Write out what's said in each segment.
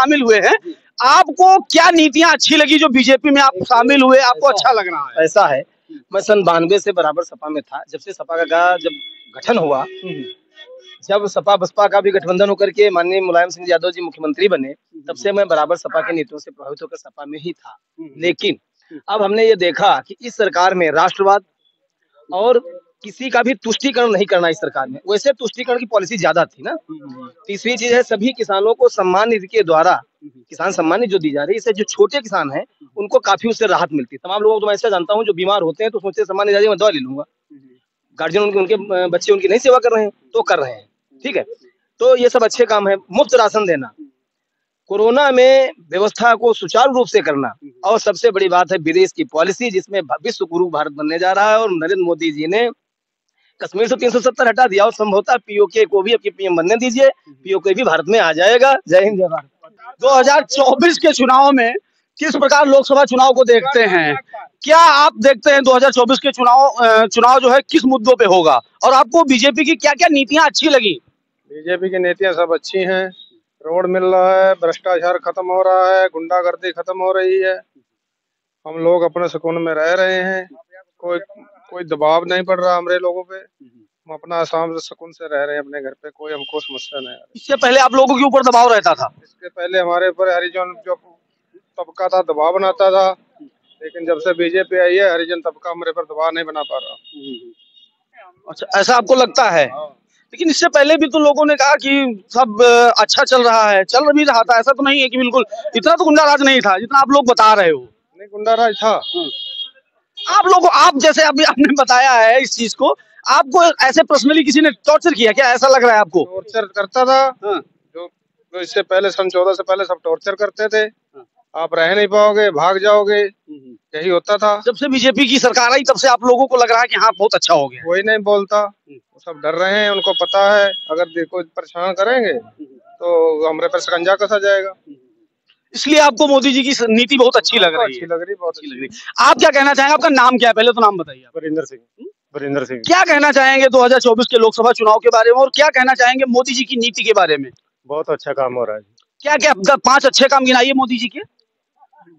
शामिल हुए हैं, आपको क्या नीतियां अच्छी लगी जो बीजेपी में आप शामिल हुए, आपको अच्छा लग रहा है? ऐसा है, मैं सन 92 से बराबर सपा में था। जब से सपा का जब गठन हुआ, जब सपा बसपा का भी गठबंधन होकर के माननीय मुलायम सिंह यादव जी मुख्यमंत्री बने, तब से मैं बराबर सपा के नीतियों से प्रभावित होकर सपा में ही था। लेकिन अब हमने ये देखा कि इस सरकार में राष्ट्रवाद और किसी का भी तुष्टीकरण नहीं करना इस सरकार में। वैसे तुष्टीकरण की पॉलिसी ज्यादा थी ना। तीसरी चीज है, सभी किसानों को सम्मान निधि के द्वारा किसान सम्मान निधि जो दी जा रही है, इससे जो छोटे किसान हैं उनको काफी उससे राहत मिलती है। तमाम लोगों को तो मैं ऐसा जानता हूँ जो बीमार होते हैं तो सोचते सम्मान निधि मैं दवा ले लूंगा, गार्जियन उनके बच्चे उनकी नहीं सेवा कर रहे हैं तो कर रहे हैं, ठीक है। तो ये सब अच्छे काम है। मुफ्त राशन देना, कोरोना में व्यवस्था को सुचारू रूप से करना, और सबसे बड़ी बात है विदेश की पॉलिसी, जिसमें विश्व गुरु भारत बनने जा रहा है। और नरेंद्र मोदी जी ने कश्मीर से 370 हटा दिया और संभवतः पीओके को भी अपनी पीएम बनने दीजिए, पीओके भी भारत में आ जाएगा। जय हिंद जय भारत। 2024 के चुनाव में किस प्रकार लोकसभा चुनाव को देखते हैं? क्या आप देखते हैं 2024 के चुनाव जो है किस मुद्दों पे होगा, और आपको बीजेपी की क्या क्या नीतियां अच्छी लगी? बीजेपी की नीतियां सब अच्छी हैं। रोड मिल रहा है, भ्रष्टाचार खत्म हो रहा है, गुंडागर्दी खत्म हो रही है, हम लोग अपने सुकून में रह रहे हैं, कोई दबाव नहीं पड़ रहा हमारे लोगों पे, हम अपना आसाम से सुकून से रह रहे हैं अपने घर पे, कोई हमको समस्या नहीं है। इससे पहले आप लोगों के ऊपर दबाव रहता था? इसके पहले हमारे ऊपर हरिजन जो तबका था दबाव बनाता था, लेकिन जब से बीजेपी आई है हरिजन तबका हमारे पर दबाव नहीं बना पा रहा। अच्छा, ऐसा आपको लगता है? लेकिन इससे पहले भी तो लोगों ने कहा कि सब अच्छा चल रहा है, चल भी रहा था। ऐसा तो नहीं है कि बिल्कुल इतना तो गुंडाराज नहीं था जितना आप लोग बता रहे हो। नहीं, गुंडाराज था। आप जैसे अभी आपने बताया है इस चीज को, आपको ऐसे पर्सनली किसी ने टॉर्चर किया क्या? ऐसा लग रहा है आपको? टॉर्चर करता था। जो इससे पहले सन 14 से पहले सब टॉर्चर करते थे। आप रह नहीं पाओगे, भाग जाओगे, यही होता था। जब से बीजेपी की सरकार आई तब से आप लोगों को लग रहा है कि हाँ बहुत अच्छा हो गया? कोई नहीं बोलता, वो सब डर रहे हैं, उनको पता है अगर कोई परेशान करेंगे तो हमारे पर शिकंजा कसा जाएगा। इसलिए आपको मोदी जी की नीति बहुत अच्छी लग रही है? बहुत अच्छी लग रही। आप क्या कहना चाहेंगे? आपका नाम क्या है? पहले तो नाम बताइए। वरिंदर सिंह। वरिंदर सिंह। क्या कहना चाहेंगे 2024 के लोकसभा चुनाव के बारे में, और क्या कहना चाहेंगे मोदी जी की नीति के बारे में? बहुत अच्छा काम हो रहा है। क्या क्या 5 अच्छे काम गिनाइए मोदी जी के।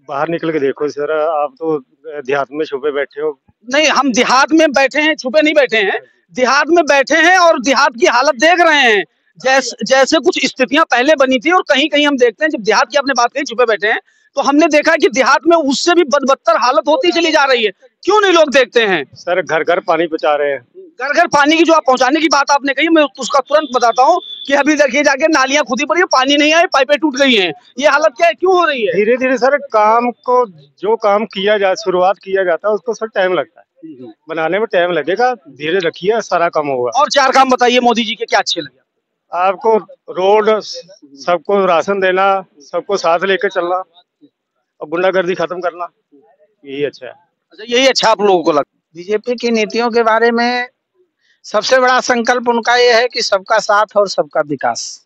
बाहर निकल के देखो सर, आप तो देहात में छुपे बैठे हो। नहीं, हम देहात में बैठे हैं, छुपे नहीं बैठे हैं, देहात में बैठे हैं और देहात की हालत देख रहे हैं। जैसे कुछ स्थितियां पहले बनी थी और कहीं कहीं हम देखते हैं, जब देहात की आपने बात कही छुपे बैठे हैं, तो हमने देखा है कि देहात में उससे भी बदतर हालत होती चली जा रही है। क्यों नहीं लोग देखते हैं? सर घर घर पानी पहुंचा रहे हैं। घर घर पानी की जो आप पहुंचाने की बात आपने कही, मैं उसका तुरंत बताता हूँ कि अभी देखिए जाके नालियां खुदी पड़ी है, पानी नहीं आए, पाइपें टूट गई हैं। ये हालत क्या है, क्यों हो रही है? धीरे धीरे सर काम को जो काम शुरुआत किया जाता है उसको सर टाइम लगता है, बनाने में टाइम लगेगा, धीरे रखिए सारा काम होगा। और 4 काम बताइए मोदी जी के क्या अच्छे लगे आपको? रोड, सबको राशन देना, सबको साथ लेकर चलना और गुंडागर्दी खत्म करना, यही अच्छा है। अच्छा, यही अच्छा आप लोगों को लगता? बीजेपी की नीतियों के बारे में सबसे बड़ा संकल्प उनका ये है कि सबका साथ और सबका विकास,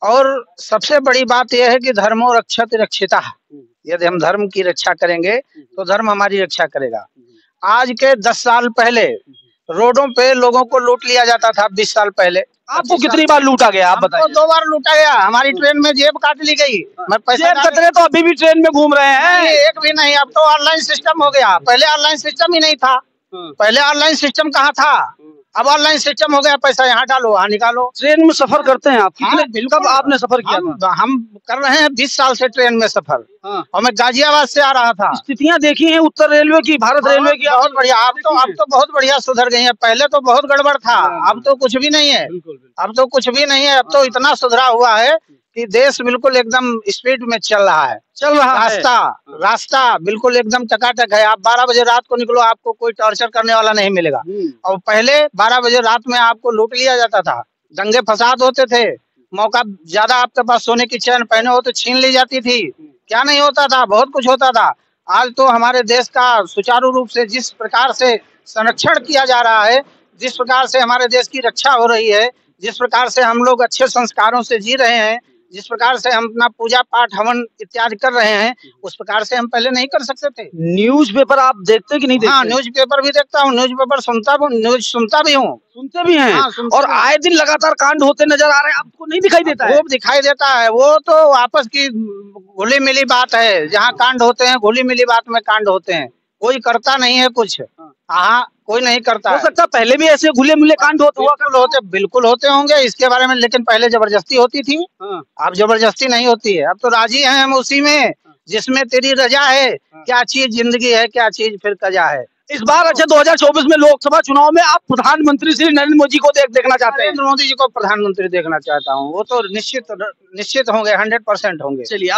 और सबसे बड़ी बात यह है कि धर्मो रक्षत रक्षिता। यदि हम धर्म की रक्षा करेंगे तो धर्म हमारी रक्षा करेगा। आज के 10 साल पहले रोडों पे लोगों को लूट लिया जाता था। 20 साल पहले आपको कितनी बार लूटा गया? आप बताइए। 2 बार लूटा गया, हमारी ट्रेन में जेब काट ली गई। मैं पैसे कतरे तो अभी भी ट्रेन में घूम रहे हैं। एक भी नहीं, अब तो ऑनलाइन सिस्टम हो गया, पहले ऑनलाइन सिस्टम ही नहीं था। पहले ऑनलाइन सिस्टम कहाँ था, अब ऑनलाइन सिस्टम हो गया, पैसा यहाँ डालो वहाँ निकालो। ट्रेन में सफर करते हैं आप? कब आपने सफर किया था? हम कर रहे हैं 20 साल से ट्रेन में सफर। और मैं गाजियाबाद से आ रहा था। स्थितियां देखी हैं उत्तर रेलवे की, भारत रेलवे की? बहुत बढ़िया। अब तो बहुत बढ़िया सुधर गई है, पहले तो बहुत गड़बड़ था, अब तो कुछ भी नहीं है। अब तो कुछ भी नहीं है, अब तो इतना सुधरा हुआ है कि देश बिल्कुल एकदम स्पीड में चल रहा है। रास्ता बिल्कुल एकदम टकाटक है। आप 12 बजे रात को निकलो, आपको कोई टॉर्चर करने वाला नहीं मिलेगा। और पहले 12 बजे रात में आपको लूट लिया जाता था, दंगे फसाद होते थे, मौका ज्यादा आपके पास सोने की चैन पहने हो तो छीन ली जाती थी। क्या नहीं होता था, बहुत कुछ होता था। आज तो हमारे देश का सुचारू रूप से जिस प्रकार से संरक्षण किया जा रहा है, जिस प्रकार से हमारे देश की रक्षा हो रही है, जिस प्रकार से हम लोग अच्छे संस्कारों से जी रहे हैं, जिस प्रकार से हम अपना पूजा पाठ हवन इत्यादि कर रहे हैं, उस प्रकार से हम पहले नहीं कर सकते थे। न्यूज़पेपर आप देखते कि नहीं देखते? हाँ, न्यूज़पेपर भी देखता हूँ, न्यूज़पेपर न्यूज़ सुनता भी हूँ। सुनते भी हैं। हाँ, सुनते और भी हैं। आए दिन लगातार कांड होते नजर आ रहे हैं, आपको नहीं दिखाई देता है? खूब दिखाई देता है। वो तो आपस की घुली मिली बात है, जहाँ कांड होते हैं घुली मिली बात में कांड होते हैं, कोई करता नहीं है कुछ। हाँ, कोई नहीं करता हो है। सकता है पहले भी ऐसे घुले मिले कांड बिल्कुल होते होंगे इसके बारे में, लेकिन पहले जबरदस्ती होती थी। हाँ। अब जबरदस्ती नहीं होती है, अब तो राजी हैं हम उसी में जिसमें तेरी रजा है। क्या चीज जिंदगी है, क्या चीज फिर कजा है। इस बार अच्छा 2024 में लोकसभा चुनाव में आप प्रधानमंत्री श्री नरेंद्र मोदी को देखना चाहते हैं? नरेंद्र मोदी जी को प्रधानमंत्री देखना चाहता हूँ। वो तो निश्चित होंगे, 100% होंगे। चलिए अब